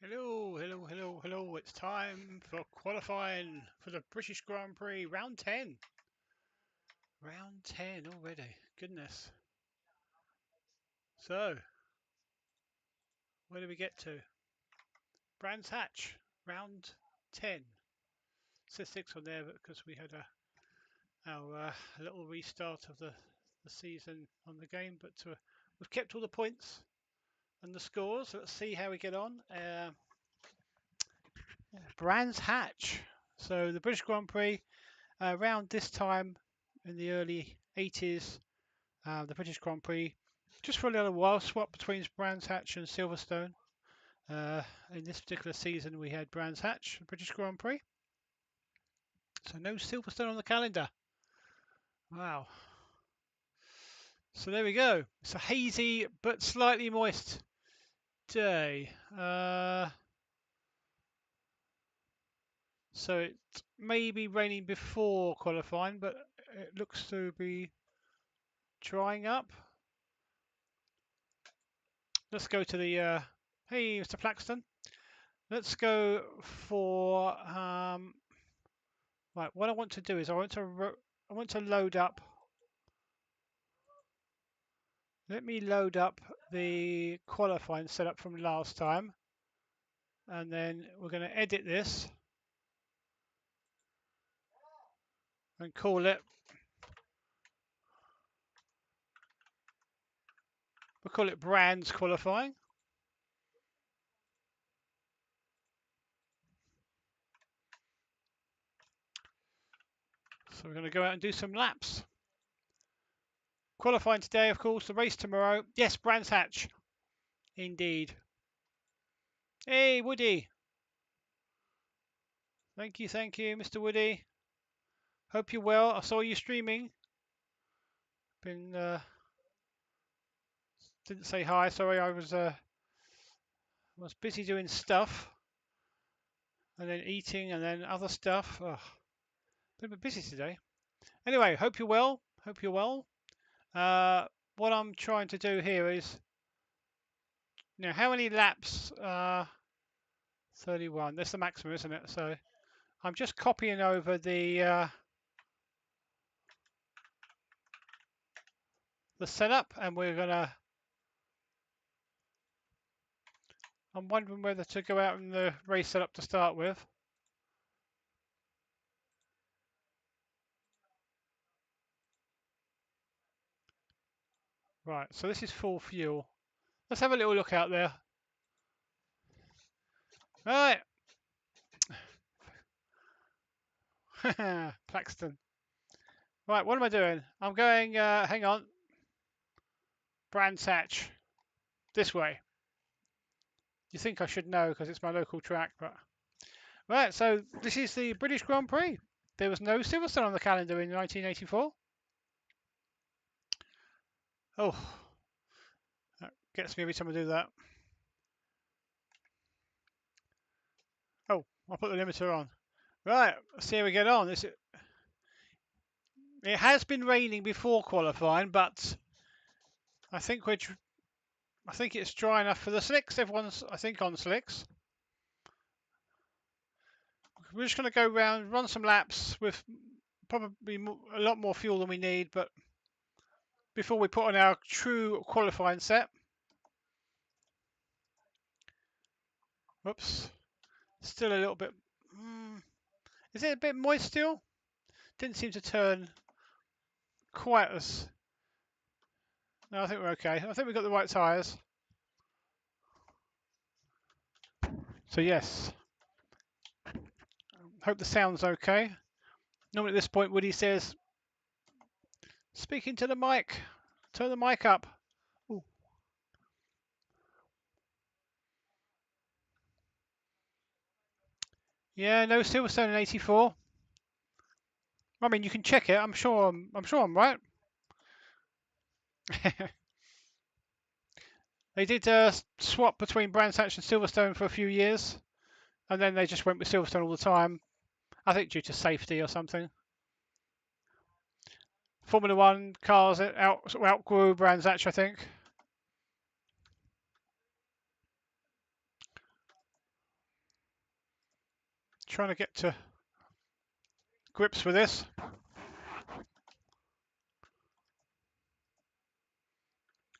Hello, hello, hello, hello. It's time for qualifying for the British Grand Prix round 10. Round 10 already. Goodness. So, where do we get to? Brands Hatch, round 10. It says 6 on there because we had our little restart of the season on the game, but we've kept all the points and the scores. Let's see how we get on. Brands Hatch. So, the British Grand Prix. Around this time in the early 80s, the British Grand Prix, just for a little while, swapped between Brands Hatch and Silverstone. In this particular season, we had Brands Hatch, the British Grand Prix. So no Silverstone on the calendar. Wow. So there we go. It's a hazy but slightly moist day. So it may be raining before qualifying, but it looks to be drying up. Let's go to the hey, Mr. Plaxton. Let's go for right. What I want to do is I want to load up. Let me load up the qualifying setup from last time, and then we're going to edit this and call it. We'll call it Brands Qualifying. So we're going to go out and do some laps. Qualifying today, of course. The race tomorrow. Yes, Brands Hatch. Indeed. Hey, Woody. Thank you, Mr. Woody. Hope you're well. I saw you streaming. Been didn't say hi. Sorry, I was busy doing stuff, and then eating, and then other stuff. Ugh, been a bit busy today. Anyway, hope you're well. Hope you're well. What I'm trying to do here is, how many laps? 31. That's the maximum, isn't it? So I'm just copying over the setup, and we're gonna. I'm wondering whether to go out in the race setup to start with. Right, so this is full fuel. Let's have a little look out there. Right. Plaxton. Right, what am I doing? I'm going, hang on. Brands Hatch. This way. You think I should know because it's my local track, but... Right, so this is the British Grand Prix. There was no Silverstone on the calendar in 1984. Oh, that gets me every time I do that. Oh, I'll put the limiter on. Right, let's see how we get on. It has been raining before qualifying, but I think it's dry enough for the slicks. Everyone's, I think, on slicks. We're just going to go around, run some laps with probably a lot more fuel than we need, but before we put on our true qualifying set. Whoops. Still a little bit. Is it a bit moist still? Didn't seem to turn quite as. No, I think we're okay. I think we've got the right tyres. So, yes. Hope the sound's okay. Normally at this point, Woody says, speaking to the mic, turn the mic up. Ooh. Yeah, no Silverstone in '84. I mean, you can check it. I'm sure I'm right. They did swap between Brands Hatch and Silverstone for a few years, and then they just went with Silverstone all the time. I think due to safety or something. Formula One cars outgrew Brands Hatch, I think. trying to get to grips with this.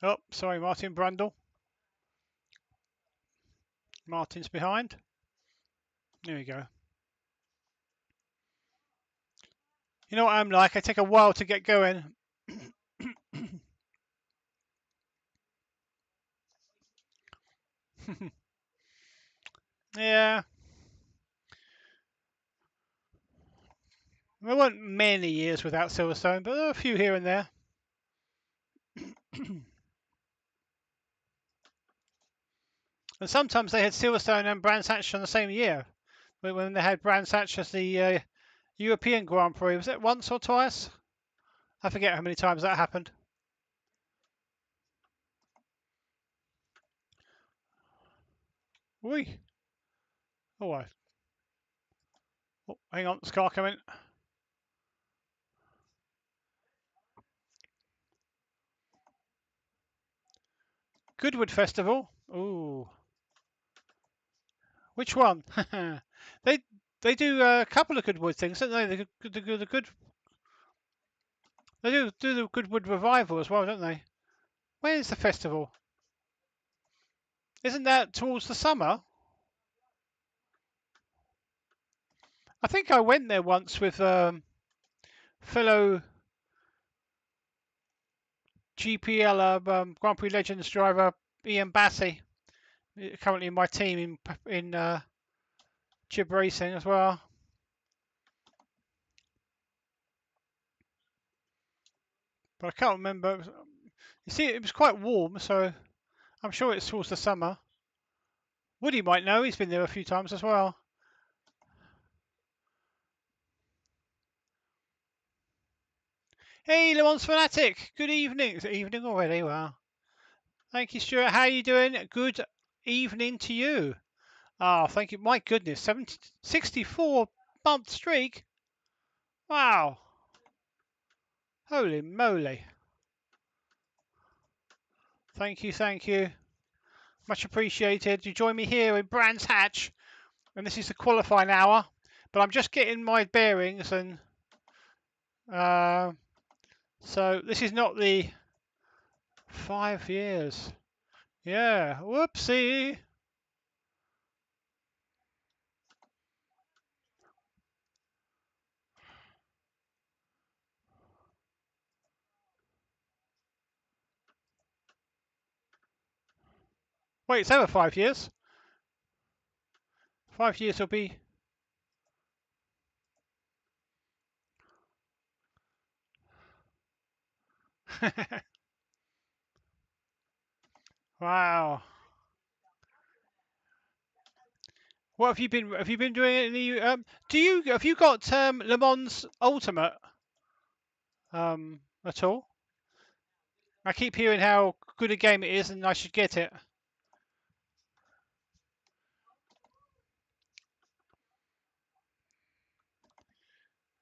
Oh, sorry, Martin Brundle. Martin's behind. There we go. You know what I'm like? I take a while to get going. Yeah. There weren't many years without Silverstone, but there were a few here and there. And sometimes they had Silverstone and Brands Hatch on the same year. When they had Brands Hatch as the European Grand Prix. Was it once or twice? I forget how many times that happened. Oi. Oh, hang on, this car coming. Goodwood Festival. Ooh. Which one? they they do a couple of Goodwood things, don't they? They do the Goodwood Revival as well, don't they? When is the festival? Isn't that towards the summer? I think I went there once with fellow GPL Grand Prix Legends driver Ian Bassey, currently in my team in Chib Racing as well. But I can't remember. You see, it was quite warm, so I'm sure it's towards the summer. Woody might know. He's been there a few times as well. Hey, Le Mans Fanatic. Good evening. Is it evening already? Wow. Thank you, Stuart. How are you doing? Good evening to you. Oh, thank you. My goodness, 64-month streak. Wow. Holy moly. Thank you, thank you. Much appreciated. You join me here in Brands Hatch, and this is the qualifying hour. But I'm just getting my bearings, and so this is not the 5 years. Yeah, whoopsie. Wait, it's over 5 years. 5 years will be. Wow. What have you been? Have you been doing any? Have you got Le Mans Ultimate at all? I keep hearing how good a game it is, and I should get it.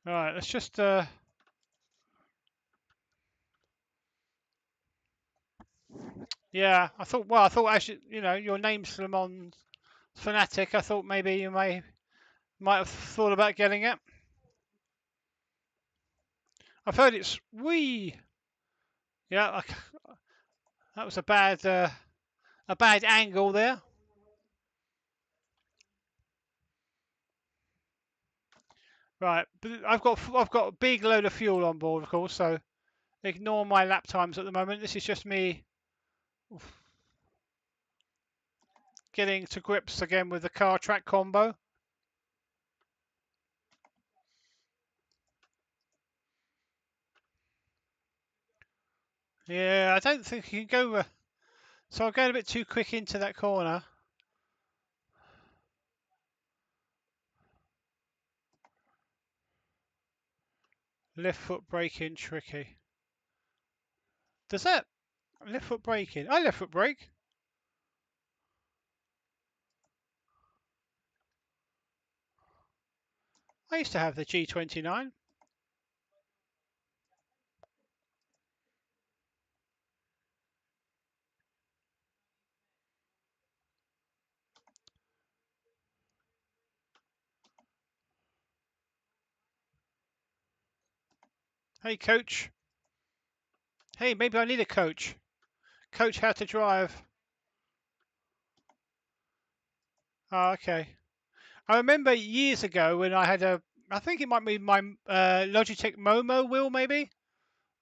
All right, let's just. Yeah, I thought. Well, I thought actually, your name's Le Mans Fanatic. I thought maybe you might have thought about getting it. I've heard it's wee. Yeah, that was a bad angle there. Right, but I've got a big load of fuel on board, of course. So ignore my lap times at the moment. This is just me getting to grips again with the car track combo. Yeah, I don't think you can go. So I'm going a bit too quick into that corner. Left foot braking tricky. Does that left foot braking? I left foot brake. I used to have the G29. Hey, coach. Hey, maybe I need a coach. Coach how to drive. Oh, okay. I remember years ago when I had I think it might be my Logitech Momo wheel, maybe.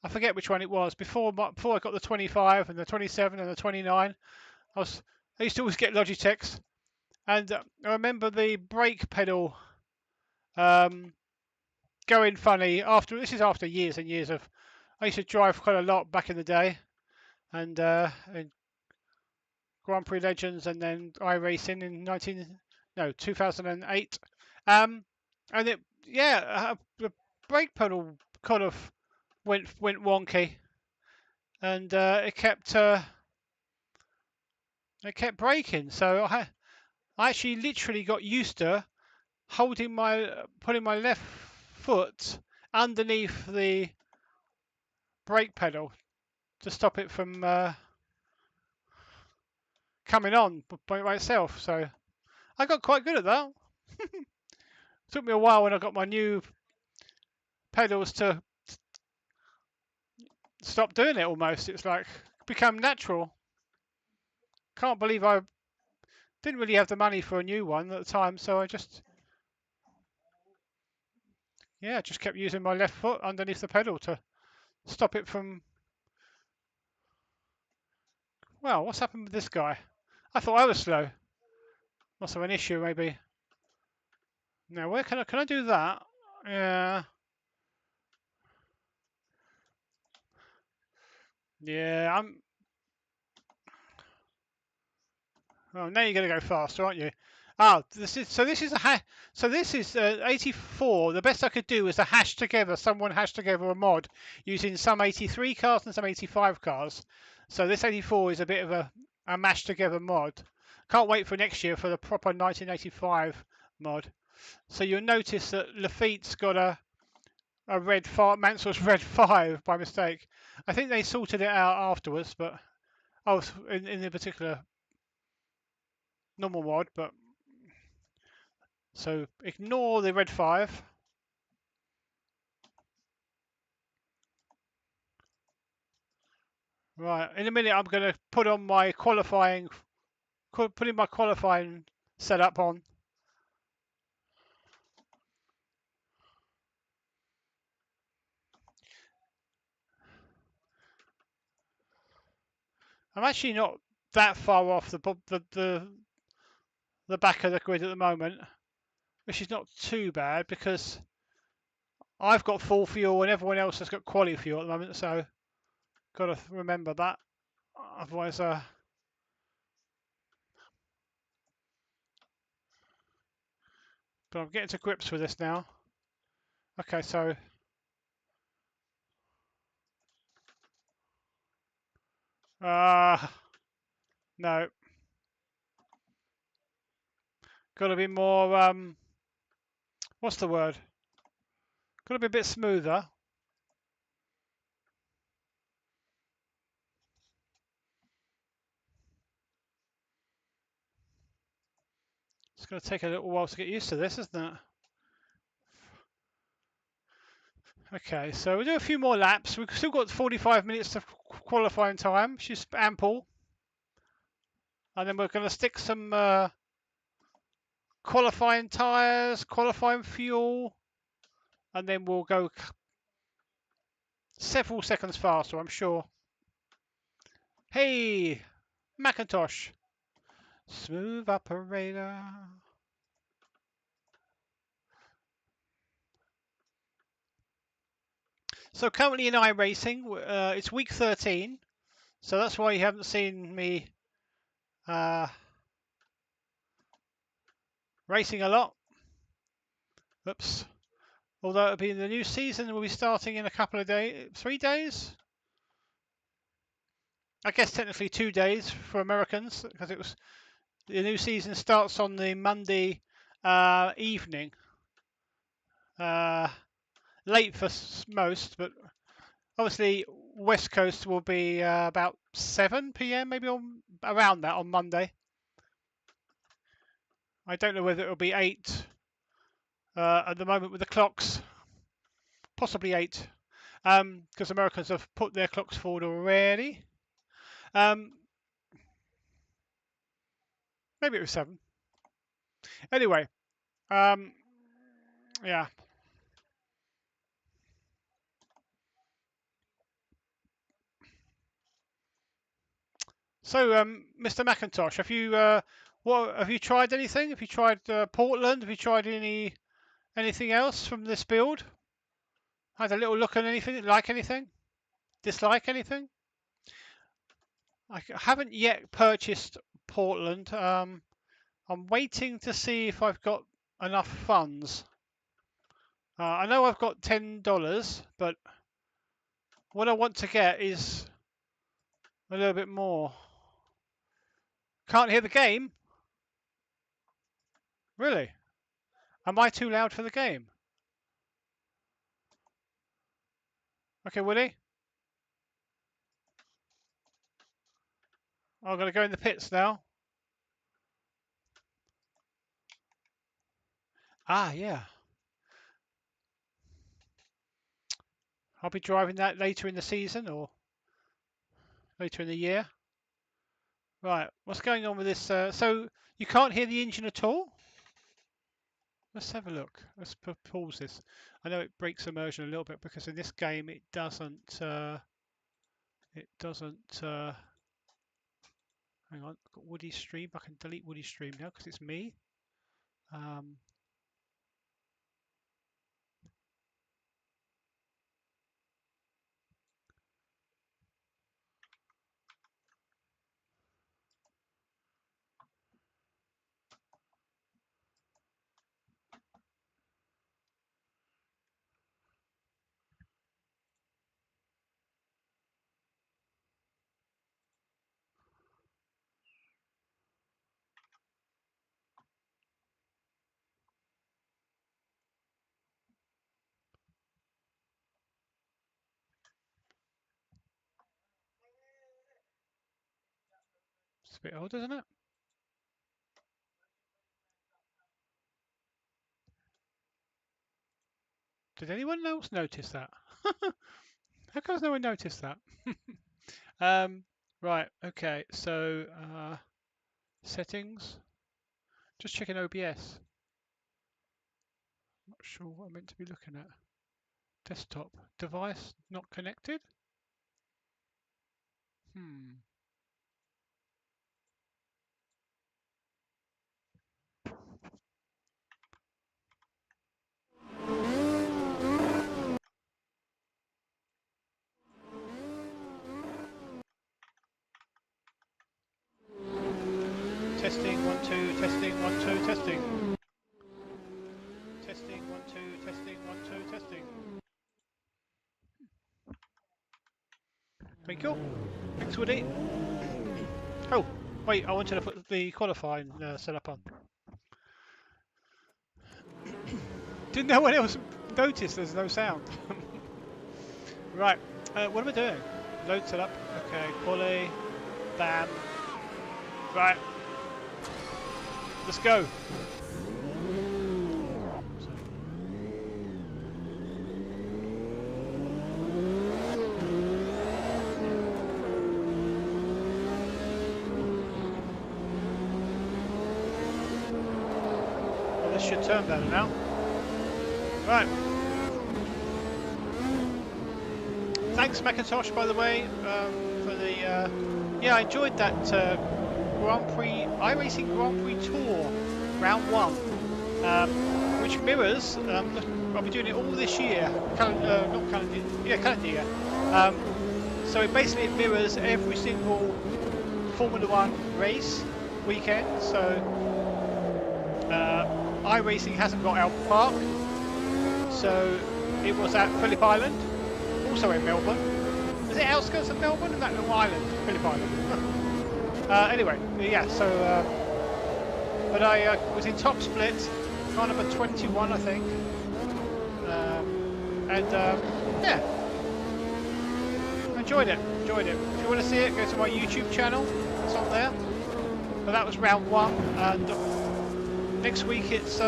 I forget which one it was. Before I got the 25 and the 27 and the 29, I used to always get Logitechs, and I remember the brake pedal um, going funny after. This is after years and years of. I used to drive quite a lot back in the day, and Grand Prix Legends, and then iRacing in 2008. Um, and it, yeah, the brake pedal kind of went wonky, and it kept braking. So I actually literally got used to putting my left foot underneath the brake pedal to stop it from coming on by itself. So I got quite good at that. Took me a while when I got my new pedals to stop doing it almost. It's like become natural. Can't believe I didn't really have the money for a new one at the time, so I just kept using my left foot underneath the pedal to stop it from. Well, what's happened with this guy? I thought I was slow. Must have an issue maybe. Now where can I do that? Yeah. Yeah, I'm. Oh, now you're going to go faster, aren't you? Ah, this is so this is 84. The best I could do was to someone hash together a mod using some 83 cars and some 85 cars. So this 84 is a bit of a mashed together mod. Can't wait for next year for the proper 1985 mod. So you'll notice that Lafitte's got a red 5, Mansell's red 5 by mistake. I think they sorted it out afterwards, but in the particular normal mod, but so ignore the red 5. Right, in a minute I'm going to put in my qualifying setup on. I'm actually not that far off the back of the grid at the moment, which is not too bad because I've got full fuel and everyone else has got quality fuel at the moment, so got to remember that. Otherwise, but I'm getting to grips with this now. Okay, so no, got to be more what's the word? Got to be a bit smoother. It's going to take a little while to get used to this, isn't it? Okay, so we'll do a few more laps. We've still got 45 minutes of qualifying time, which is ample. And then we're going to stick some qualifying tyres, qualifying fuel, and then we'll go several seconds faster, I'm sure. Hey, Macintosh. Smooth operator. So currently in iRacing, it's week 13. So that's why you haven't seen me racing a lot. Oops. Although it'll be in the new season, will be starting in a couple of days, 3 days. I guess technically 2 days for Americans because the new season starts on the Monday evening. Late for most, but obviously West Coast will be about 7 p.m. maybe around that on Monday. I don't know whether it'll be 8 at the moment with the clocks. Possibly 8. because Americans have put their clocks forward already. Maybe it was 7. Anyway, yeah. So, Mr. McIntosh, have you tried anything? Have you tried Portland? Have you tried anything else from this build? Had a little look at anything? Like anything? Dislike anything? I haven't yet purchased Portland. I'm waiting to see if I've got enough funds. I know I've got $10, but what I want to get is a little bit more. Can't hear the game? Really? Am I too loud for the game? Okay, Woody. I'm going to go in the pits now. Ah, yeah. I'll be driving that later in the season or later in the year. Right, what's going on with this? So you can't hear the engine at all? Let's have a look. Let's pause this. I know it breaks immersion a little bit because in this game it doesn't. Hang on, I've got Woody's stream. I can delete Woody's stream now because it's me. It's a bit odd, isn't it? Did anyone else notice that? How come no one noticed that? Right, okay, so settings. Just checking OBS. Not sure what I'm meant to be looking at. Desktop. Device not connected? Testing, 1, 2, testing, 1, 2, testing. Testing, 1, 2, testing, 1, 2, testing. Thank you. Thanks, Woody. Oh, wait, I wanted to put the qualifying setup on. Did no one else notice there's no sound? Right, what am I doing? Load setup. Okay, quali. Bam. Right. Let's go. Well, this should turn better now. Right. Thanks, Macintosh, by the way, for the. Yeah, I enjoyed that Grand Prix iRacing Grand Prix Tour round 1, which mirrors. I'll be doing it all this year. Not calendar. Yeah, calendar year. So it basically mirrors every single Formula 1 race weekend. So iRacing hasn't got Albert Park, so it was at Phillip Island. Also in Melbourne. Is it outskirts of Melbourne or that little island? Phillip Island. Anyway, yeah, so but I was in top split, car number 21 I think. Yeah, enjoyed it. If you want to see it, go to my YouTube channel, it's on there. But that was round 1, and next week it's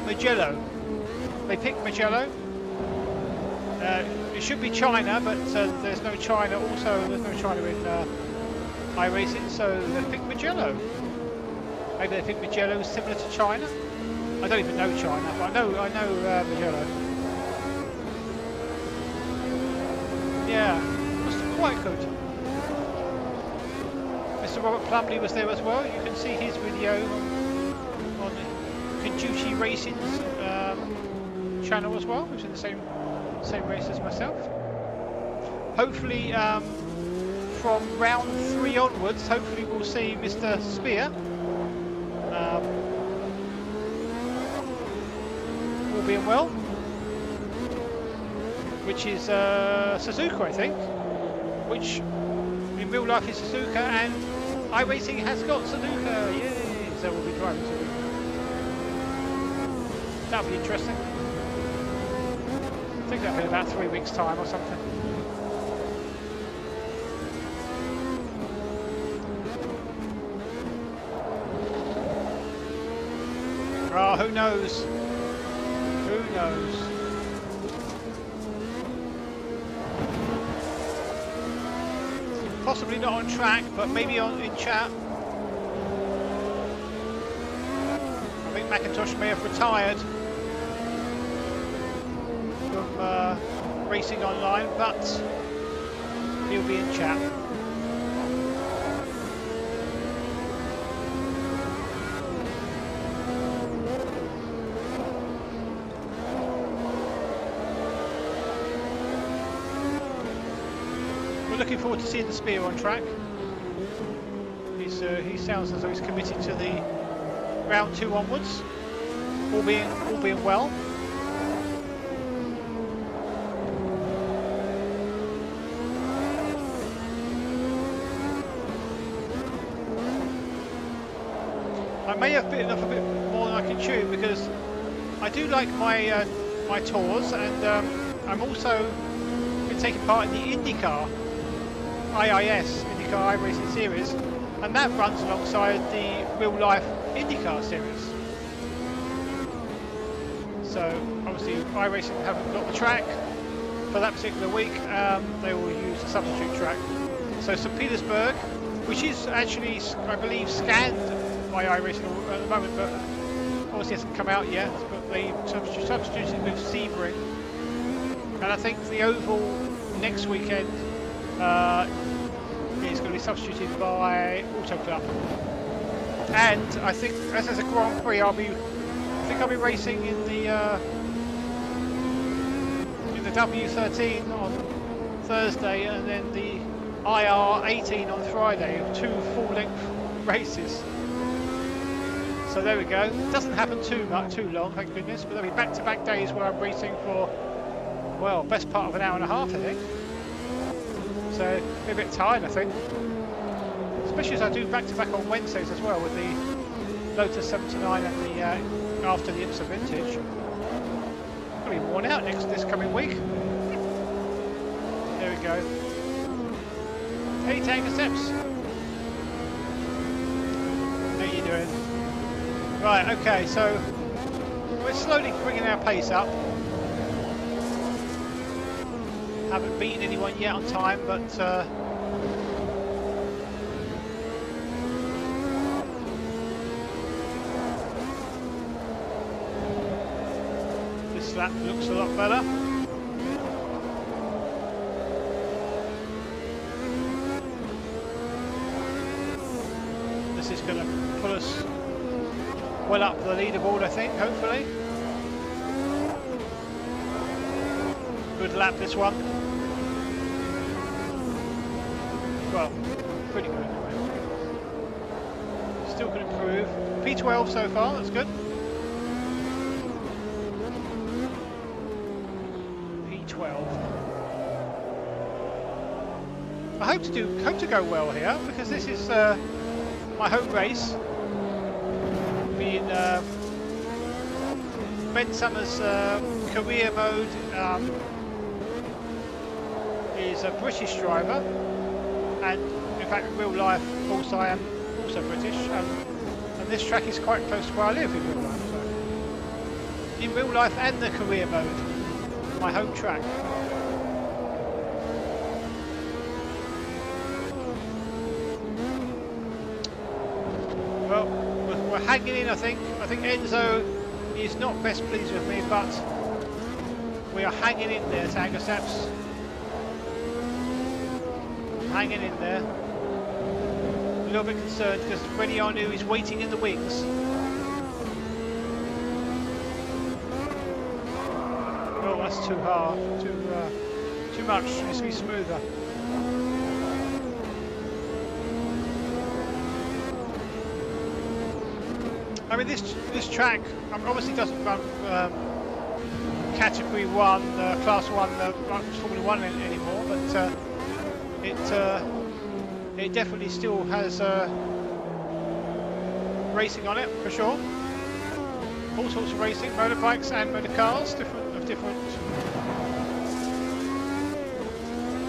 Mugello. They picked Mugello. It should be China, but there's no China. Also, there's no China in iRacing, so they picked Mugello. Maybe they think Mugello is similar to China. I don't even know China, but I know Mugello. Yeah, must have quite good. Mr. Robert Plumley was there as well. You can see his video on Conducci Racing's channel as well. He was in the same race as myself. Hopefully, from round 3 onwards, hopefully we'll see Mr. Spear. All being well. Which is Suzuka, I think. Which in real life is Suzuka, and iRacing has got Suzuka. Yay! So we'll be driving Suzuka. That'll be interesting. I think that'll be in about 3 weeks' time or something. Oh, who knows? Who knows? Possibly not on track, but maybe in chat. I think McIntosh may have retired from racing online, but he'll be in chat. Looking forward to seeing the Spear on track. He sounds as though he's committed to the round 2 onwards, all being well. I may have bitten off a bit more than I can chew because I do like my my tours, and I'm also been taking part in the IndyCar. IIS, IndyCar iRacing Series, and that runs alongside the real-life IndyCar Series. So obviously iRacing haven't got the track for that particular week. They will use a substitute track. So St. Petersburg, which is actually, I believe, scanned by iRacing at the moment, but obviously hasn't come out yet, but they substituted with Sebring. And I think the oval next weekend is going to be substituted by Auto Club, and I think as there's a Grand Prix, I'll be racing in the W13 on Thursday, and then the IR18 on Friday. 2 full-length races. So there we go. It doesn't happen too long, thank goodness. But there'll be back-to-back days where I'm racing for, well, best part of an hour and a half, I think. So a bit tired, I think. Especially as I do back-to-back on Wednesdays as well with the Lotus 79 and the after the IMSA Vintage. I'm going to be worn out this coming week. There we go. Hey, Tanker Steps. How you doing? Right, okay, so we're slowly bringing our pace up. Haven't beaten anyone yet on time, but this lap looks a lot better. This is going to pull us well up the leaderboard, I think, hopefully. Good lap, this one. Well, pretty good anyway. Still can improve. P12 so far, that's good. P12. I hope to go well here, because this is my home race. Being Ben Summers' career mode is a British driver, and in fact in real life also I am also British, and this track is quite close to where I live in real life. So in real life and the career mode, my home track. we're hanging in, I think. I think Enzo is not best pleased with me, but we are hanging in there, Tango Steps. Hanging in there. A little bit concerned because Renianu is waiting in the wings. Oh, that's too hard. Too much. It needs to be smoother. I mean, this track obviously doesn't run Category 1, Class 1 Formula 1 anymore, but it definitely still has racing on it for sure. All sorts of racing, motorbikes and motor cars, different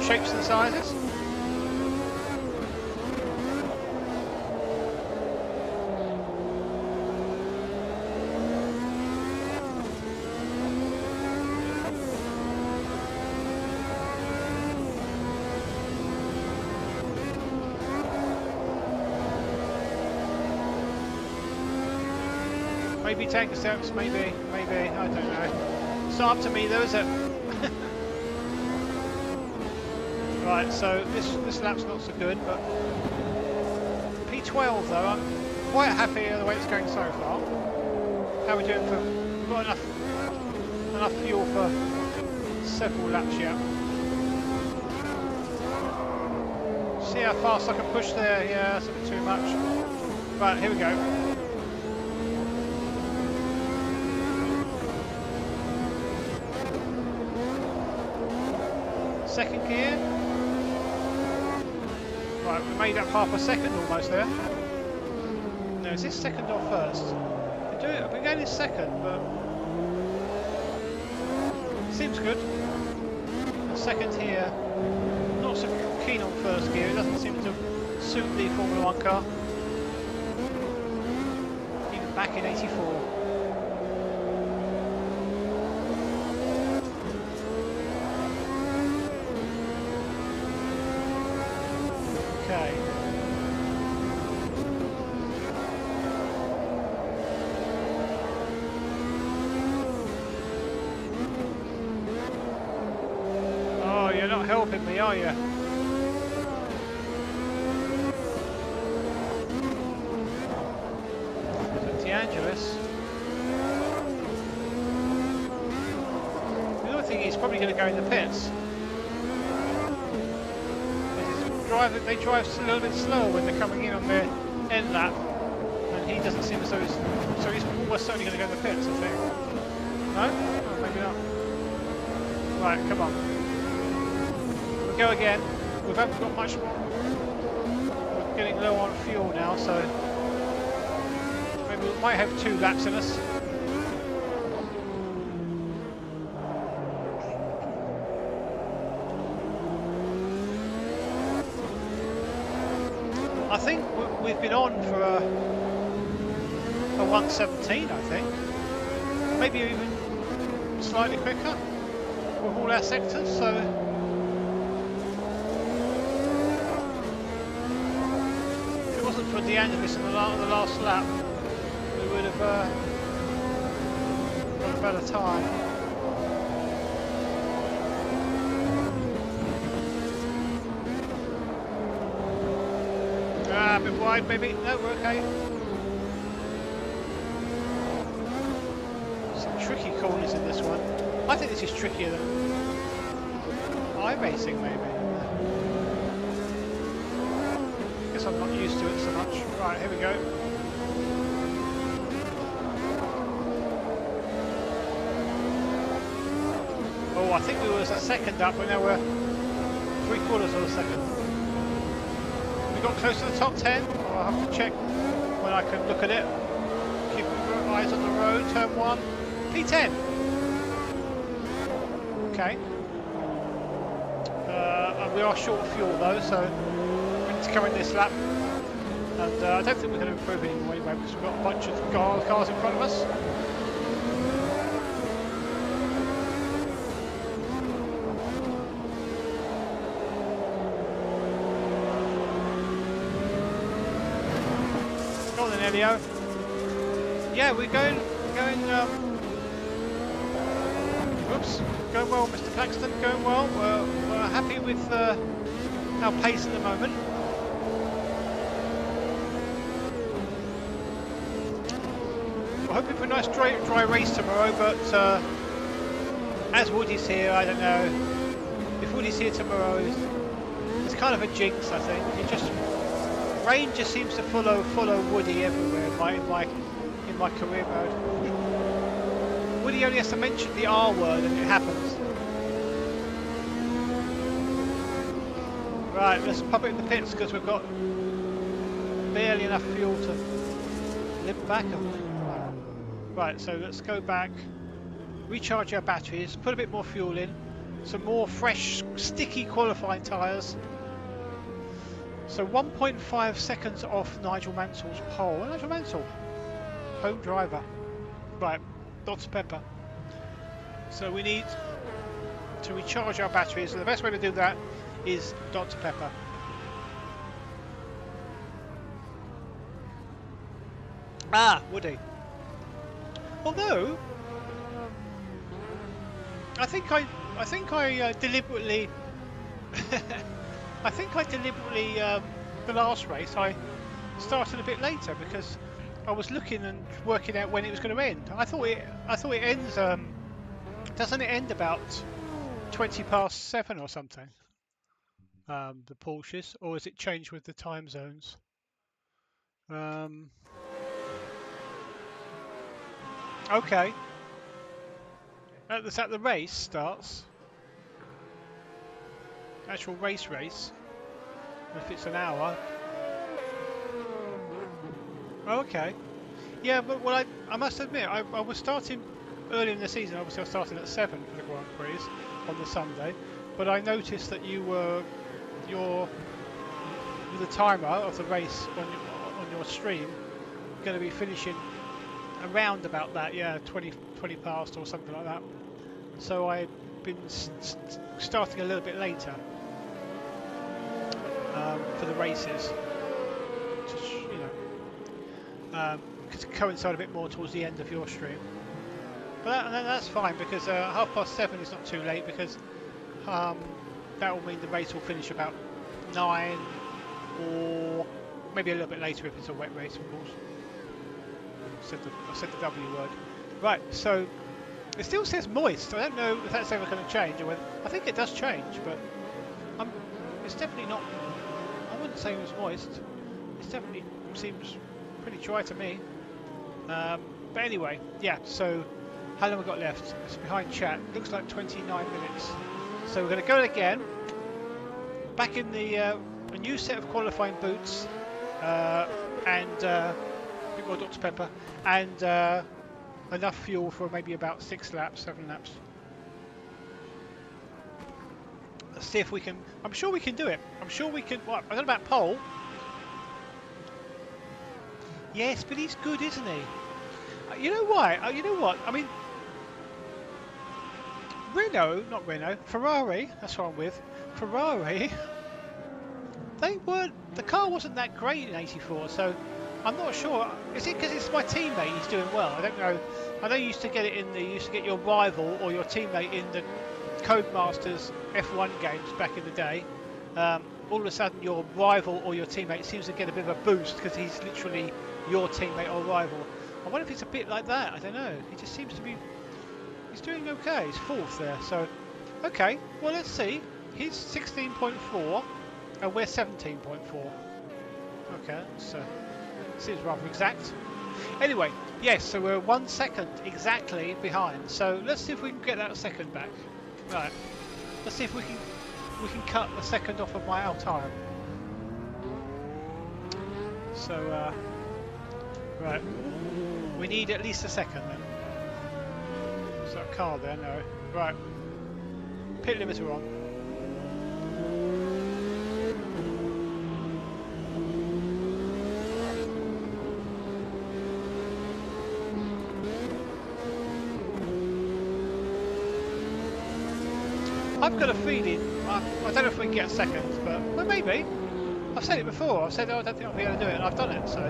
shapes and sizes. Maybe Tango Steps, maybe, I don't know. It's not up to me though, is it? Right, so this lap's not so good, but P12 though, I'm quite happy with the way it's going so far. How are we doing for, we've got enough fuel for several laps yet. See how fast I can push there, yeah, that's a bit too much. Right, here we go. Second gear. Right, we made up half a second almost there. No, is this second or first? I've been going in second, but seems good. The second here, not so keen on first gear. It doesn't seem to suit the Formula 1 car. Even back in '84. Okay. Oh, you're not helping me, are you? DeAngelis. The other thing, he's probably going to go in the pits. They drive a little bit slower when they're coming in on their end lap, and he doesn't seem as though so he's almost certainly going to go in the pits, I think. No? Oh, maybe not. Right, come on. We'll go again. We haven't got much more. We're getting low on fuel now, so maybe we might have 2 laps in us. I think we've been on for a 1:17, I think. Maybe even slightly quicker with all our sectors, so if it wasn't for DeAngelis in the last lap, we would have got a better time. A bit wide maybe, no, we're okay. Some tricky corners in this one. I think this is trickier than iRacing maybe. Guess I'm not used to it so much. Right, here we go. Oh, I think we was a second up, but now we're 3/4 of a second. We got close to the top 10. I'll have to check when I can look at it. Keep eyes on the road. Turn 1. P10. Okay. And we are short of fuel though, so we need to come in this lap. And I don't think we're going to improve anymore anyway, because we've got a bunch of cars in front of us. Go on then, Elio. Yeah, we're going. Whoops, going well, Mr. Paxton. Going well. We're happy with our pace at the moment. We're hoping for a nice dry race tomorrow, but as Woody's here, I don't know. If Woody's here tomorrow, it's kind of a jinx, I think. Rain just seems to follow Woody everywhere in my career mode. Woody only has to mention the R word and it happens. Right, let's pop it in the pits because we've got barely enough fuel to limp back. Right, so let's go back, recharge our batteries, put a bit more fuel in, some more fresh, sticky qualifying tyres. So 1.5 seconds off Nigel Mansell's pole. Nigel Mansell, home driver. Right, Dr. Pepper. So we need to recharge our batteries, and the best way to do that is Dr. Pepper. Ah, Woody. Although I think I deliberately the last race I started a bit later because I was looking and working out when it was going to end. I thought it ends doesn't it end about 20 past 7 or something, the Porsches, or is it changed with the time zones? Okay. Is that the race starts? Actual race. If it's an hour. Okay. Yeah, but well, I must admit, I was starting early in the season. Obviously, I was starting at 7 for the Grand Prix on the Sunday. But I noticed that you were with the timer of the race on your stream going to be finishing around about that, yeah, 20 past or something like that. So I've been starting a little bit later for the races, just, to coincide a bit more towards the end of your stream. But that's fine because 7:30 is not too late because that will mean the race will finish about 9 or maybe a little bit later if it's a wet race, of course. I said the W word. Right, so it still says moist. I don't know if that's ever going to change, or whether, I think it does change, but it's definitely not. I wouldn't say it was moist. It definitely seems pretty dry to me. But anyway, yeah. So how long have we got left? It's behind chat. Looks like 29 minutes. So we're going to go again. Back in a new set of qualifying boots, and a bit more Dr. Pepper, and enough fuel for maybe about 6 laps, 7 laps. Let's see if we can. I'm sure we can do it. I'm sure we can. What? I don't know about pole. Yes, but he's good, isn't he? You know why? You know what? I mean, Ferrari. That's what I'm with. Ferrari. The car wasn't that great in '84, so I'm not sure. Is it because it's my teammate he's doing well? I don't know. I know you used to get your rival or your teammate in the Codemasters F1 games back in the day. All of a sudden your rival or your teammate seems to get a bit of a boost because he's literally your teammate or rival. I wonder if it's a bit like that. I don't know. He just seems to be. He's doing okay. He's 4th there. So, okay. Well, let's see. He's 16.4 and we're 17.4. Okay, so seems rather exact. Anyway, yes, so we're 1 second exactly behind. So let's see if we can get that second back. Right. Let's see if we can cut a second off of my out time. So right. We need at least a second then. Is that a car there? No. Right. Pit limiter on. I've got a feeling, I don't know if we can get a second, but well, maybe. I've said it before. I've said, oh, I don't think I'll be able to do it, and I've done it, so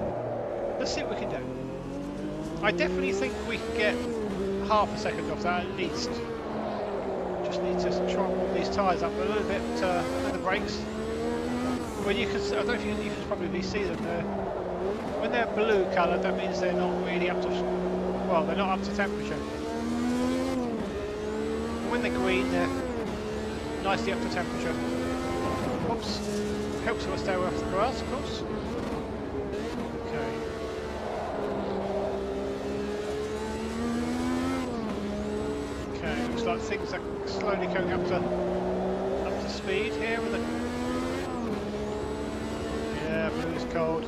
let's see what we can do. I definitely think we can get half a second off that at least. Just need to try and warm these tyres up a little bit with the brakes. Well, you can. I don't know if you can probably see them there. When they're blue coloured, that means they're not really up to. Well, they're not up to temperature. When they're green, they're nicely up to temperature. Oops. Helps us stay off the grass, of course. Okay. Okay, looks like things are slowly coming up to speed here with the. Yeah, blue's cold.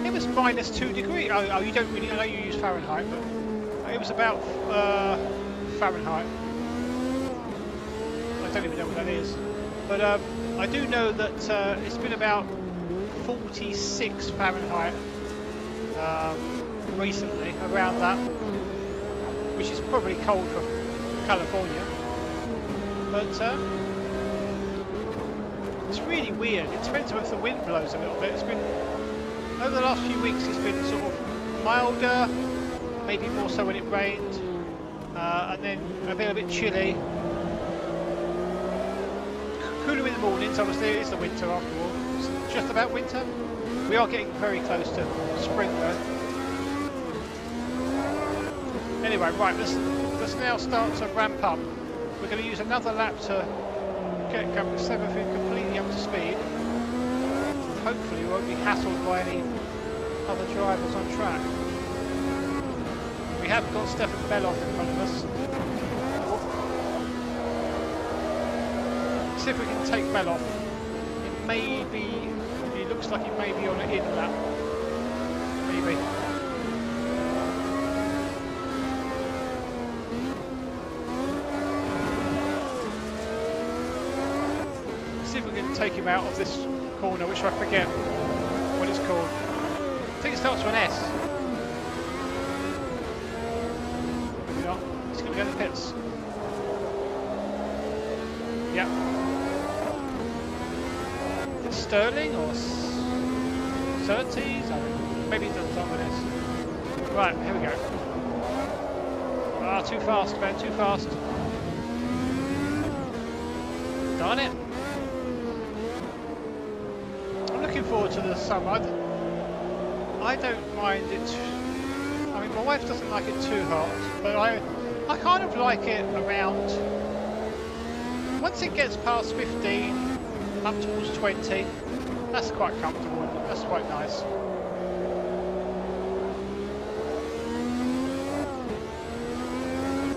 It was -2 degrees. Oh, you don't really. I know you use Fahrenheit, but it was about Fahrenheit. I don't even know what that is, but I do know that it's been about 46 Fahrenheit recently, around that, which is probably cold for California. But it's really weird. It depends if the wind blows a little bit. It's been over the last few weeks. It's been sort of milder, maybe more so when it rained, and then a bit chilly. Cooler in the mornings, obviously. It's the winter after all. It's just about winter. We are getting very close to spring though. Anyway, right, let's now start to ramp up. We're going to use another lap to get everything completely up to speed. Hopefully we won't be hassled by any other drivers on track. We have got Stefan Belloff in front of us. See if we can take Belloff. He looks like he may be on an in lap. Maybe. See if we can take him out of this corner, which I forget what it's called. I think it starts with an S. Maybe not. He's going to go to the pits. Yep. Sterling or Surtees? Maybe it doesn't start with an S. Right, here we go. Ah, too fast, man, too fast. Darn it. I'm looking forward to the summer. I don't mind it. I mean, my wife doesn't like it too hot, but I kind of like it around. Once it gets past 15, up towards 20, that's quite comfortable. That's quite nice.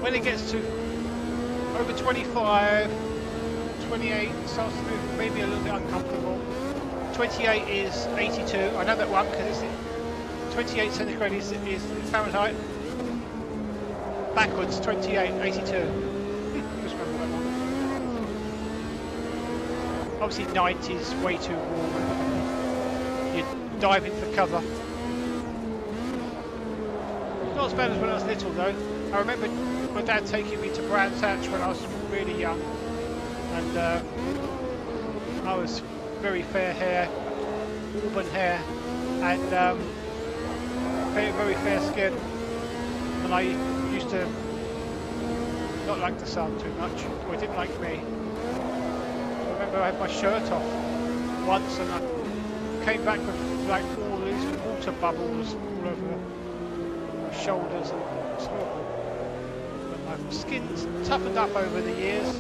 When it gets to over 25, 28, it starts to move maybe a little bit uncomfortable. 28 is 82. I know that one because it's 28 centigrade is Fahrenheit. Backwards, 28, 82. Just remember that one. Obviously 90 is way too warm. You're diving for cover. Not as bad as when I was little though. I remember my dad taking me to Brands Hatch when I was really young. And I was very fair hair, auburn hair, and very fair skin. And I used to not like the sun too much, or it didn't like me. I remember I had my shirt off once and I came back with like all these water bubbles all over my shoulders. And it's horrible. But my skin's toughened up over the years.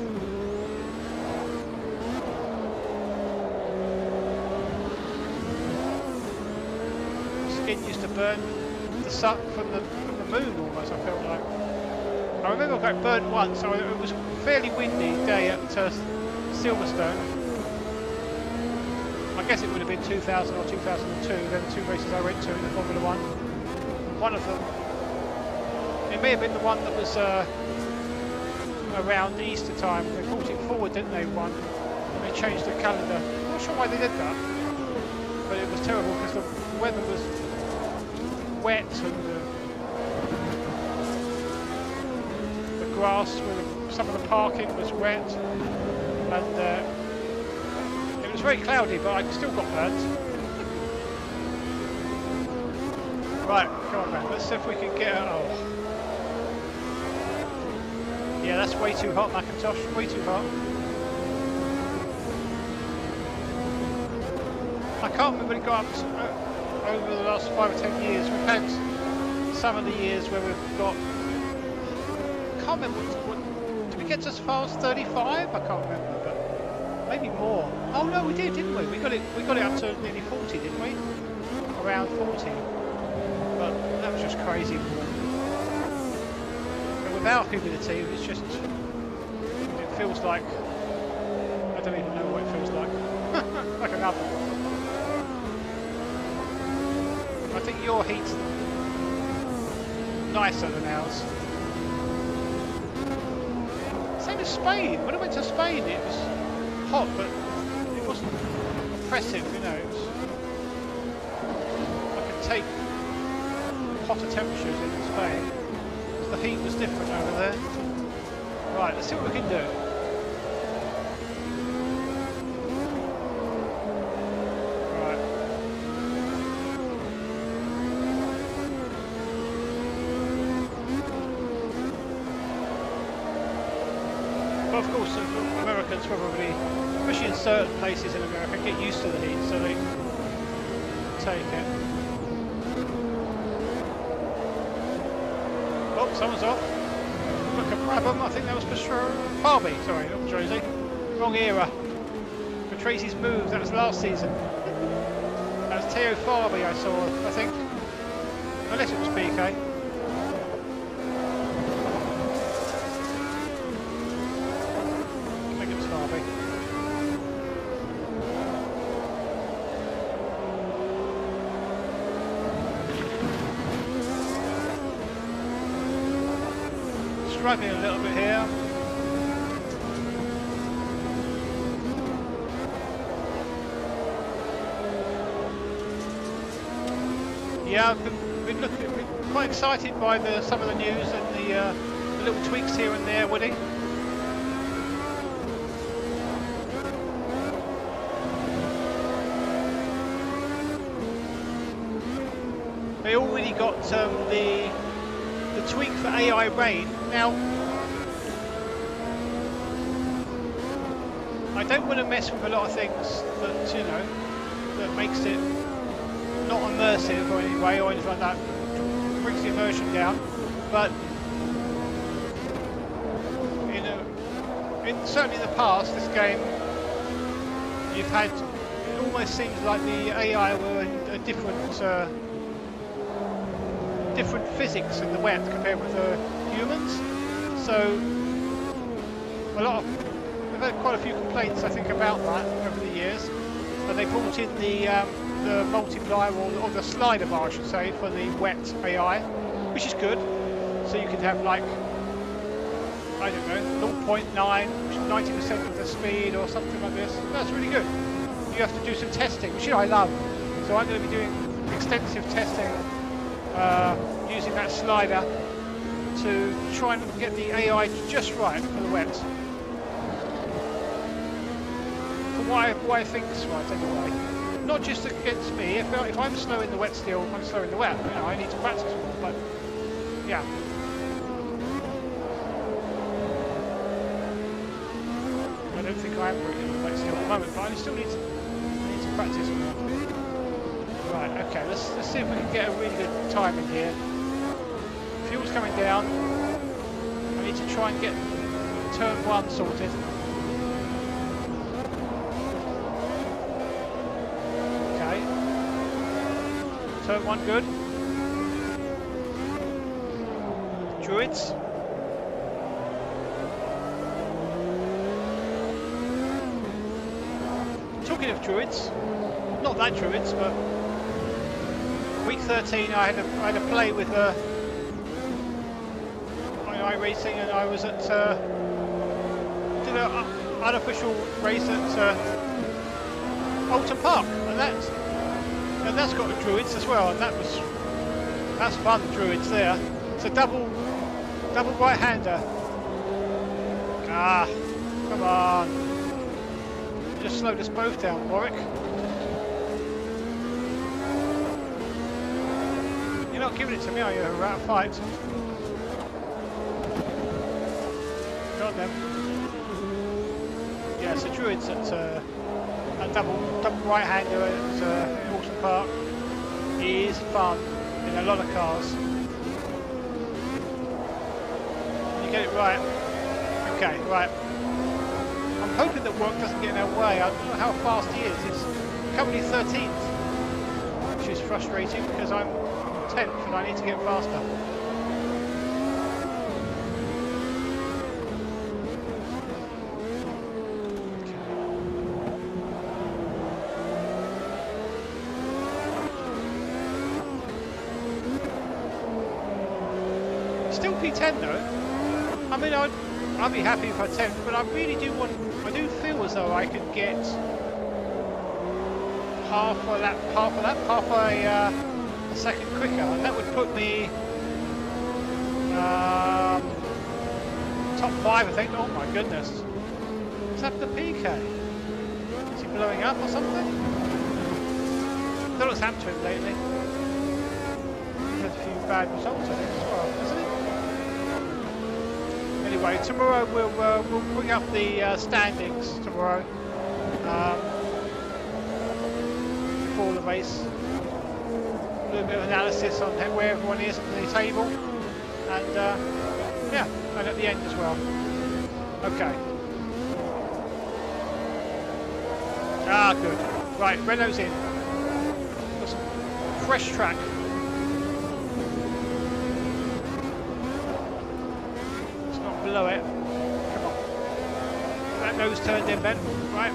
Used to burn the sun from the moon almost, I felt like. I remember I got burnt once, so it was a fairly windy day at Silverstone. I guess it would have been 2000 or 2002, then the two races I went to in the Formula One. One of them, it may have been the one that was around Easter time. They brought it forward, didn't they, one? And they changed the calendar. I'm not sure why they did that, but it was terrible because the weather was wet and the grass, some of the parking was wet, and it was very cloudy, but I still got burnt. Right, come on, man. Let's see if we can get. Oh, yeah, that's way too hot, Macintosh. Way too hot. I can't remember when it got up to, over the last 5 or 10 years. We've had some of the years where we've got. I can't remember what did we get as far as 35? I can't remember, but maybe more. Oh no, we did, didn't we? We got it up to nearly 40, didn't we? Around 40. But that was just crazy warm. But without humidity, it's just, it feels like, I don't even know what it feels like. Like an oven. I think your heat's nicer than ours. Same as Spain. When I went to Spain, it was hot, but it wasn't oppressive, you know. It was, I could take hotter temperatures in Spain. The heat was different over there. Right, let's see what we can do. Right. But of course, Americans probably, especially in certain places in America, get used to the heat, so they take it. Oh, someone's off. Look at Brabham, I think that was Farby, sorry, not Tracy. Wrong era. For Tracy's move, that was last season. That was Theo Farby I saw, I think. Unless it was PK. I think it was Farby. Struggling a little bit here. Yeah, I've been quite excited by some of the news and the little tweaks here and there, Woody. They already got the tweak for AI rain. Now, I don't want to mess with a lot of things that, you know, that makes it not immersive or any way or anything like that, brings the immersion down, but certainly in the past, this game, you've had, it almost seems like the AI were a different physics in the wet compared with the humans. So we've had quite a few complaints, I think, about that over the years. But they brought in the multiplier or the slider bar, I should say, for the wet AI, which is good. So you can have like, I don't know, 0.9, which is 90% of the speed or something like this. That's really good. You have to do some testing, which I love. So I'm going to be doing extensive testing using that slider to try and get the AI just right for the wet. For what I think is right anyway. Not just against me. If I'm slow in the wet still, I'm slow in the wet. You know, I need to practice more, but yeah. I don't think I am really in the wet still at the moment, but I still need to practice more. Right, okay, let's see if we can get a really good time in here. Fuel's coming down. I need to try and get turn 1 sorted. Okay. Turn 1 good. Druids. Talking of druids, not that druids, but week 13 I had a play with iRacing, and I was at did an unofficial race at Alton Park, and that's got the druids as well, and that's fun. Druids there. It's a double right-hander. Ah, come on! You just slowed us both down, Warwick. not giving it to me, are you? We're out of fight. Got them. Yeah, so Druids at a double right-hander at Alton Park is fun in a lot of cars. You get it right. Okay, right. I'm hoping that work doesn't get in our way. I don't know how fast he is. He's currently 13th, which is frustrating because I'm 10th and I need to get faster. Still P10 though. I mean, I'd be happy if I 10th, but I really do want. I do feel as though I could get half a second quicker, and that would put me top 5, I think. Oh my goodness! What's happened to PK? Is he blowing up or something? I don't know what's happened to him lately. He had a few bad results, I think, as well, hasn't he? Anyway, tomorrow we'll bring up the standings tomorrow before the race. A little bit of analysis on where everyone is on the table, and yeah, and at the end as well. Okay. Ah, good. Right, Renault's in. Got some fresh track. Below it. Come on. That nose turned in, Ben. Right.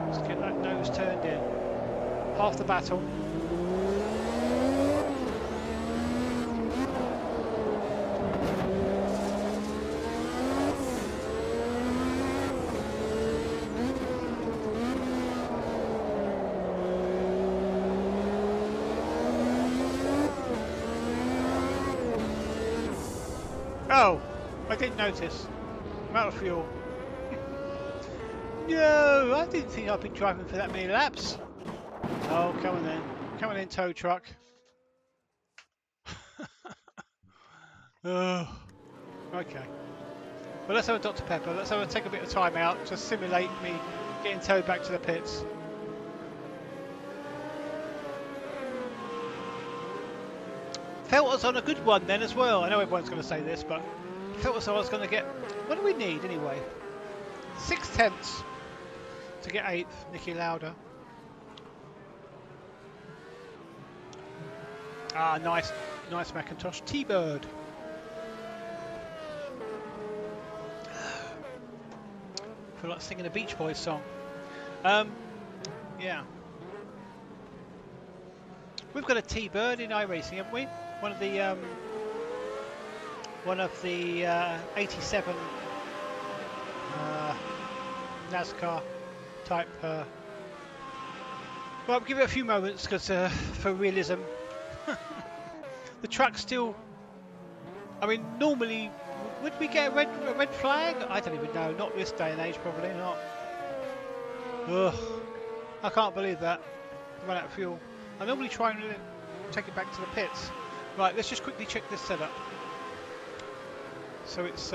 Let's get that nose turned in. Half the battle. Oh, I didn't notice. I'm out of fuel. No, I didn't think I'd been driving for that many laps. Oh, come on then. Come on in, tow truck. Oh, okay. Well, let's have a Dr. Pepper. Let's take a bit of time out to simulate me getting towed back to the pits. Felt I was on a good one then as well. I know everyone's going to say this, but I felt as though I was going to get... What do we need anyway? 6/10 to get 8th, Nicky Lauda. Ah, nice Macintosh T-Bird. I feel like singing a Beach Boys song. Yeah. We've got a T-Bird in iRacing, haven't we? One of the 87 NASCAR type. Well, I'll give it a few moments because for realism, the truck's still. I mean, normally, would we get a red flag? I don't even know. Not this day and age, probably not. Ugh, I can't believe that. Run out of fuel. I normally try and take it back to the pits. Right, let's just quickly check this setup. So it's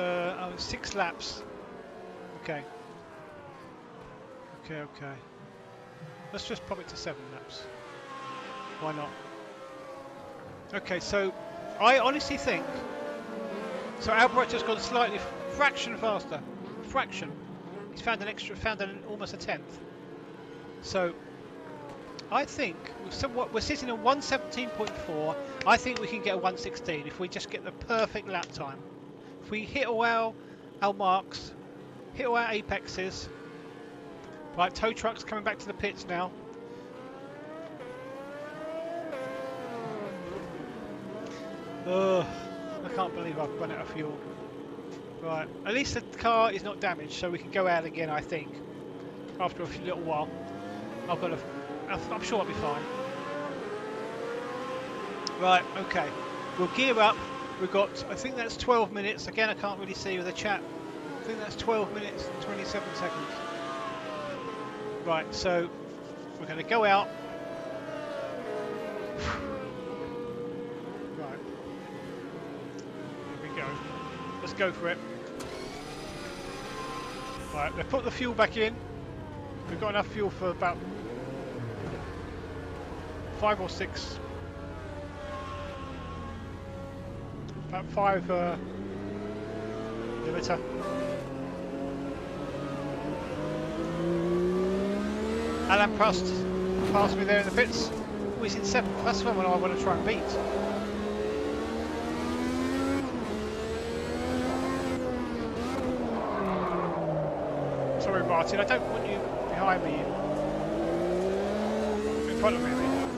6 laps. Okay. Okay. Let's just pop it to 7 laps. Why not? Okay, so I honestly think. So Alboretto's gone slightly, fraction faster. Fraction. He's found almost a 10th. So I think we're sitting on 117.4. I think we can get a 116 if we just get the perfect lap time. If we hit all our marks, hit all our apexes. Right, tow truck's coming back to the pits now. Ugh, I can't believe I've run out of fuel. Right, at least the car is not damaged, so we can go out again, I think. After a little while. I'm sure I'll be fine. Right, okay. We'll gear up. We've got, I think that's 12 minutes. Again, I can't really see with the chat. I think that's 12 minutes and 27 seconds. Right, so we're going to go out. Right. Here we go. Let's go for it. Right, they've put the fuel back in. We've got enough fuel for about 5 or 6. About 5 limiter. Alan Prost passed me there in the pits. Oh, he's in 7th. That's the one I want to try and beat. Sorry, Martin, I don't want you behind me. In front of me, I mean.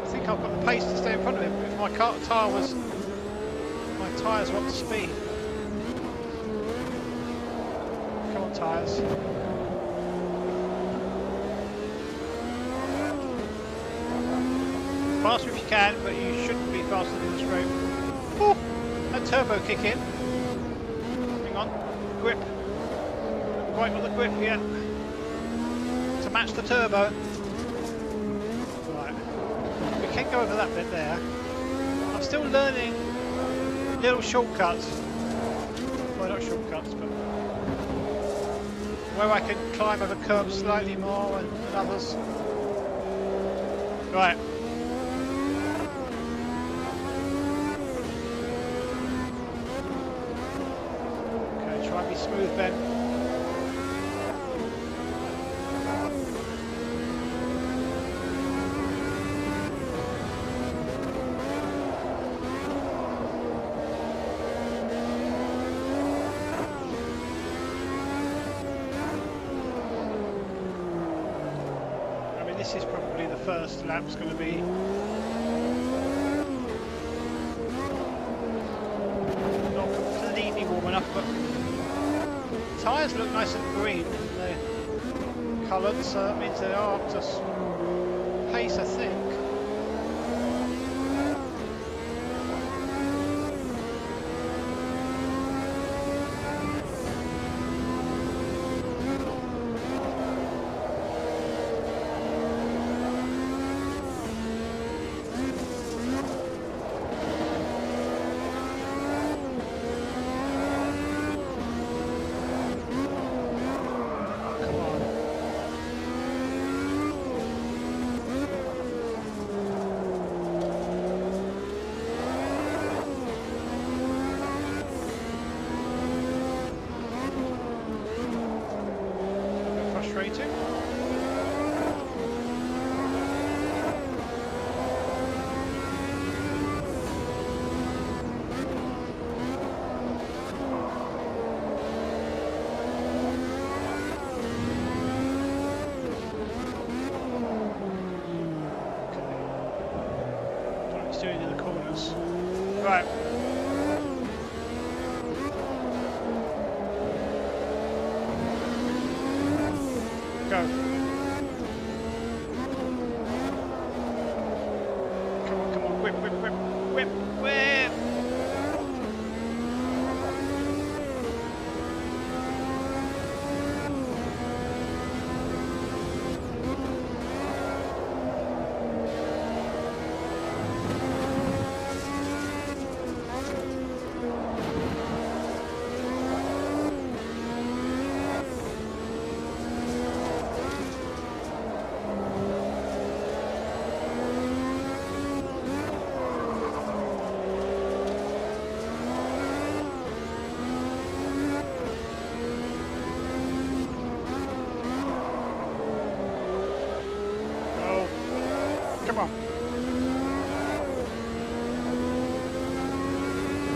I think I've got the pace to stay in front of him. If my tyres were up to speed. Come on, tyres. Faster if you can, but you shouldn't be faster than this road. Oh, that turbo kick in. Hang on, grip. Haven't quite got the grip yet to match the turbo. Right, we can go over that bit there. I'm still learning little shortcuts. Well, not shortcuts, but where I can climb over curbs slightly more and others. Right. Smooth, Ben. I mean, this is probably the first lap's going to be not completely warm enough, but tyres look nice and green and they're coloured, so that means they are up to pace, I think. Frustrating. What he's doing in the corners. Right. Go. Come on, whip, whip, whip, whip, whip! Come on.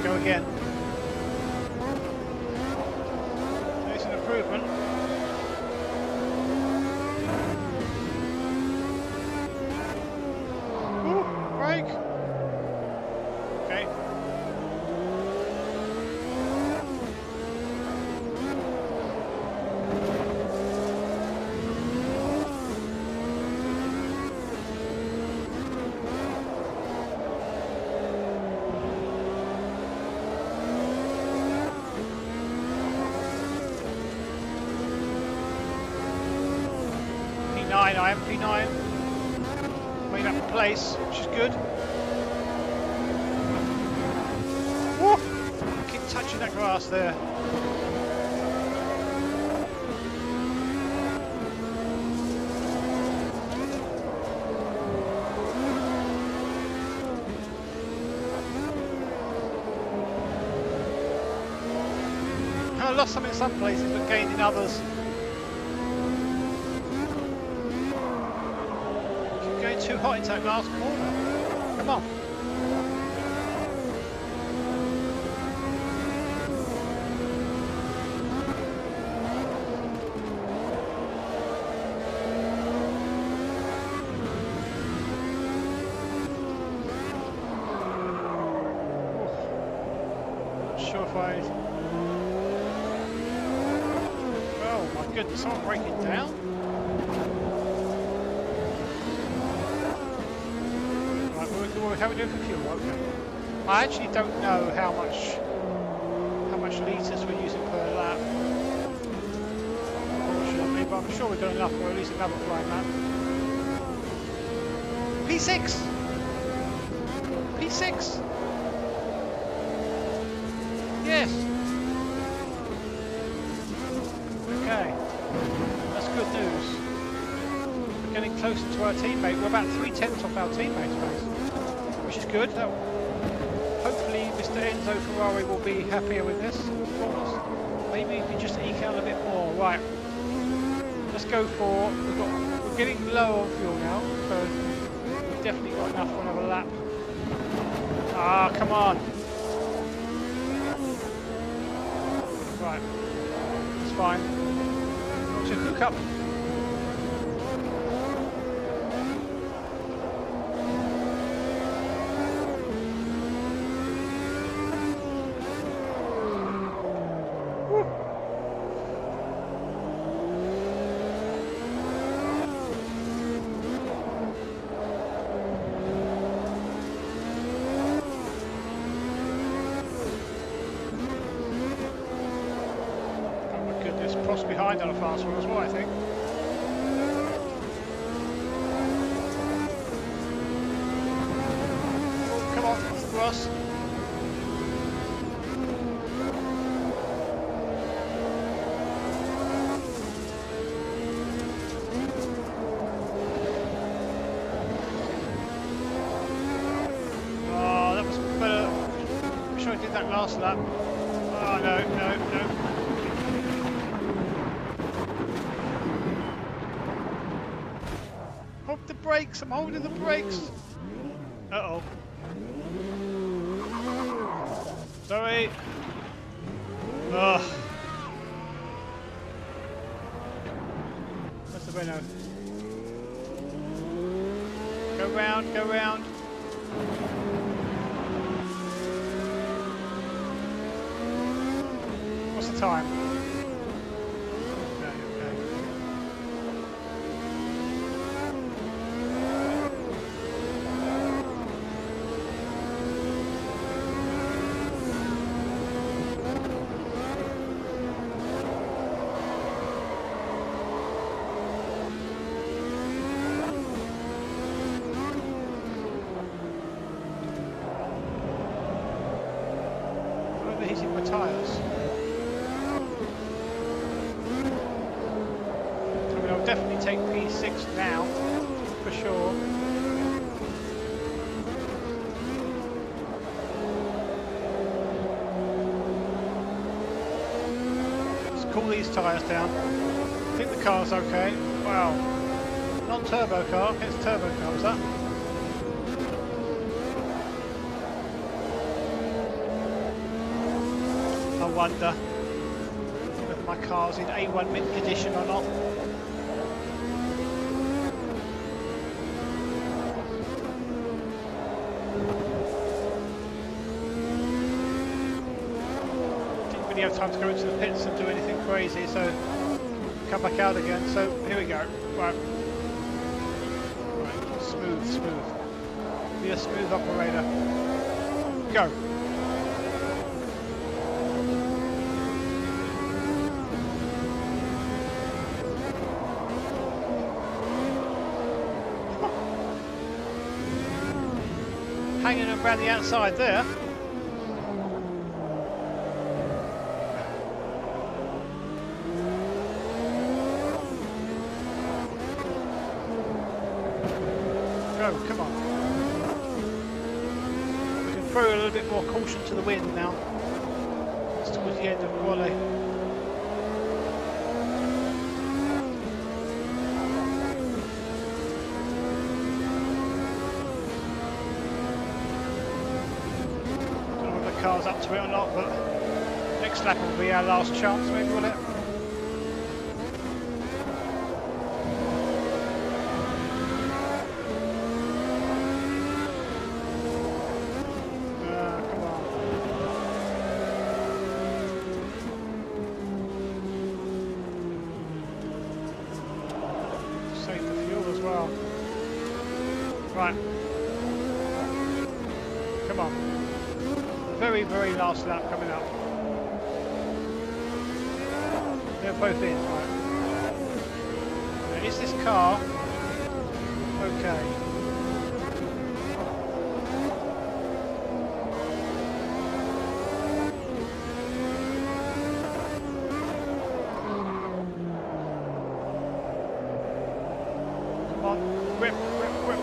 Go again. There's an improvement. Ooh, brake. Okay. P9, I am P9. coming up in place, which is good. Woo! Keep touching that grass there. I lost some in some places, but gained in others. Keep going too hot into that last corner. Come on. Not sure if I... Goodness, someone breaking down? Right, how are we doing for fuel? Okay. I actually don't know how much litres we're using per lap. Unfortunately, but I'm sure we've got enough for at least another flying lap. P6! P6! Yes! Okay, that's good news. We're getting closer to our teammate. We're about 3/10 off our teammates, which is good. Hopefully Mr. Enzo Ferrari will be happier with this. Maybe we can just eke out a bit more. Right, let's go for... We're getting low on fuel now, so we've definitely got enough for another lap. Ah, come on. Right, it's fine. To hook up. Woo. Oh my goodness, Prost behind on a fast one as well, I think. Come on, Ross. Oh, that was better. I'm sure I did that last lap. Oh, no. Hold the brakes, I'm holding the brakes. Uh-oh. Sorry. Ugh. What's the Renault? Go round, go round. What's the time? Hitting my tyres. I mean, I'll definitely take P6 now, for sure. Let's cool these tyres down. I think the car's okay. Wow. Non-turbo car against turbo car, was that? I wonder whether my car's in A1 mint condition or not. Didn't really have time to go into the pits and do anything crazy, so come back out again. So here we go. Right. Smooth. Be a smooth operator. Go. hanging around the outside there. Oh, come on. We can throw a little bit more caution to the wind now. It's towards the end of Quali. Cars up to it or not, but next lap will be our last chance, maybe, will it? Come on. Save the fuel as well. Right. Come on. Very, very last lap coming up. They're both in, right. Now, is this car okay? Come on, grip, grip, grip.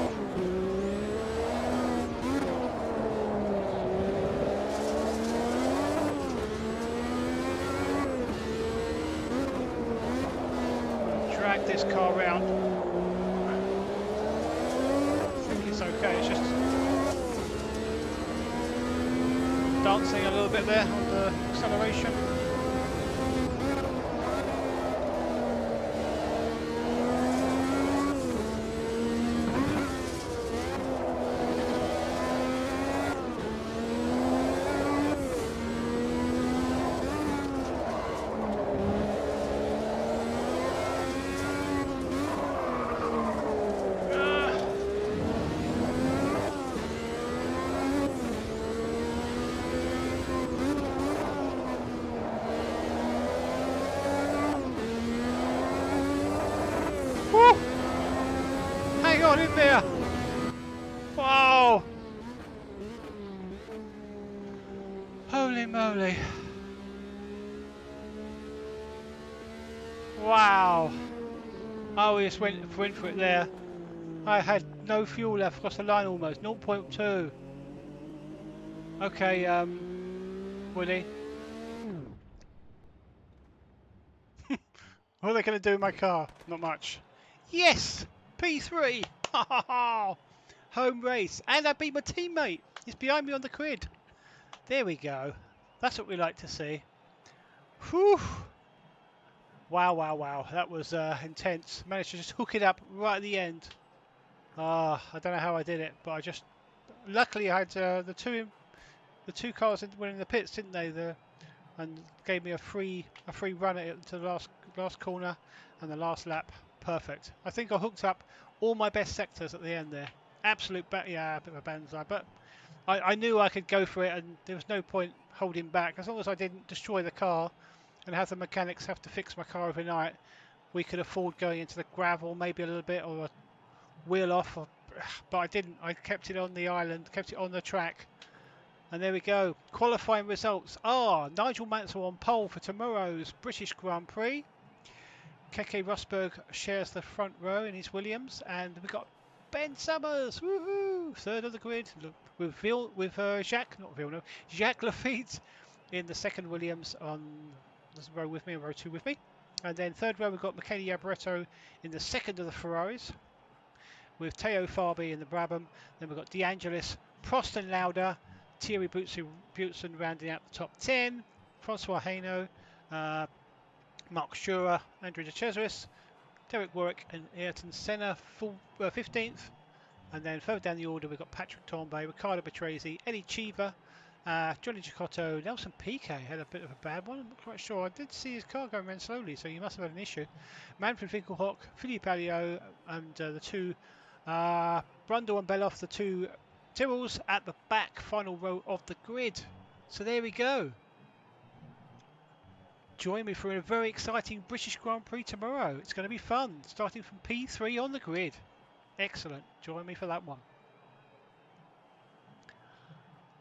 Drag this car round. I think it's okay, it's just dancing a little bit there on the acceleration. Hang on in there! Wow! Holy moly! Wow! Oh, we just went for it there. I had no fuel left across the line almost, 0.2. Okay, Woody. What are they going to do in my car? Not much. Yes! P3! Home race. And I beat my teammate. He's behind me on the grid. There we go. That's what we like to see. Whew! Wow, wow, wow. That was intense. Managed to just hook it up right at the end. I don't know how I did it, but I just... Luckily I had the two cars were in the pits, didn't they? And gave me a free run at it to the last corner and the last lap. Perfect. I think I hooked up all my best sectors at the end there. Absolute, yeah, a bit of a banzai, but I knew I could go for it, and there was no point holding back. As long as I didn't destroy the car and have the mechanics have to fix my car overnight, we could afford going into the gravel maybe a little bit, or a wheel off. But I didn't. I kept it on the island, kept it on the track. And there we go. Qualifying results are Nigel Mansell on pole for tomorrow's British Grand Prix. Keke Rosberg shares the front row in his Williams, and we've got Ben Summers, woohoo, third of the grid with Jacques Lafitte in the second Williams on this row with me, row 2 with me. And then third row we've got Michele Alboreto in the second of the Ferraris, with Teo Farby in the Brabham. Then we've got De Angelis, Prost and Lauda, Thierry Boutsen rounding out the top 10, Francois Hainaut, Mark Schurer, Andrew De Cesaris, Derek Warwick and Ayrton Senna 15th. And then further down the order we've got Patrick Tambay, Riccardo Patrese, Eddie Cheever, Johnny Cicotto, Nelson Piquet had a bit of a bad one. I'm not quite sure. I did see his car going around slowly, so he must have had an issue. Manfred Winkelhock, Philippe Alliot, and the two Brundle and Beloff, the two Tyrrells at the back, final row of the grid. So there we go. Join me for a very exciting British Grand Prix tomorrow. It's going to be fun, starting from P3 on the grid. Excellent. Join me for that one.